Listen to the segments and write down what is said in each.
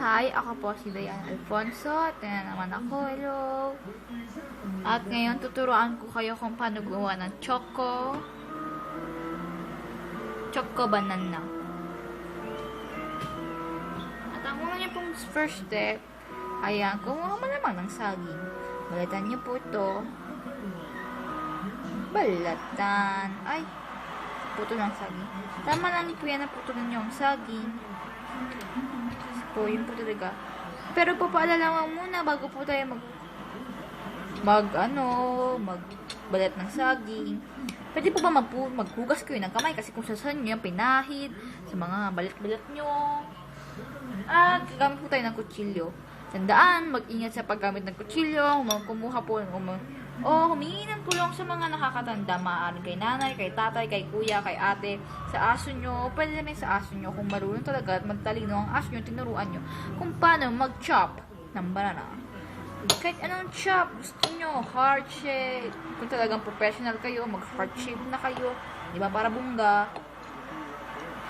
Hi, ako po si Diana Alfonso. At yan naman ako, hello. At ngayon, tuturuan ko kayo kung paano gumawa ng choco banana. At ang una niyo pong first step, ayan, kumuha mo naman ng saging. Balatan niyo po ito. Balatan. Ay, puto ng saging. Tama lang po yan na puto ninyo ang saging. Po, yun po talaga. Pero papaalala muna bago po tayo magbalat ng saging. Pwede po ba maghugas kayo ng kamay kasi kung saan nyo yung pinahid sa mga balat-balat nyo. At gagamit po tayo ng kutsilyo. Tandaan, mag-ingat sa paggamit ng kutsilyo. Kumuha po humingi ng tulong sa mga nakakatanda. Maaaring kay nanay, kay tatay, kay kuya, kay ate, sa aso nyo. Pwede naman sa aso nyo kung marunong talaga at magtalino ang aso nyo, tinuruan nyo kung paano mag-chop ng banana. Kahit anong chop gusto nyo, heart shape. Kung talagang professional kayo, mag-heart shape na kayo. Di ba? Para bungga.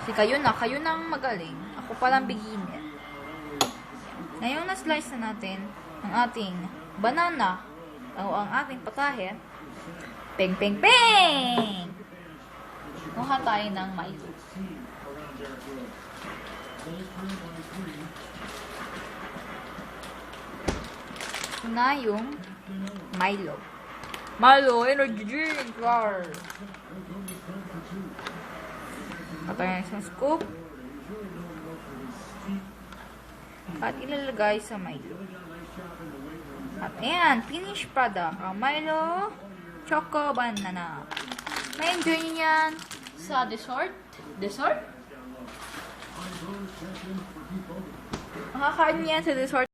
Kasi kayo nang magaling. Ako palang beginner. Ngayon na-slice na natin ang ating banana o ang ating patahe. Peng, peng, peng! Kuha tayo ng Milo. Ito na yung Milo. Milo, energy drink! Rawr! Patayin sa scoop. At ilalagay sa Milo. At ayan, finished product. Ang Milo Choco Banana. May enjoy nyo yan sa dessert. Makakain yan sa dessert.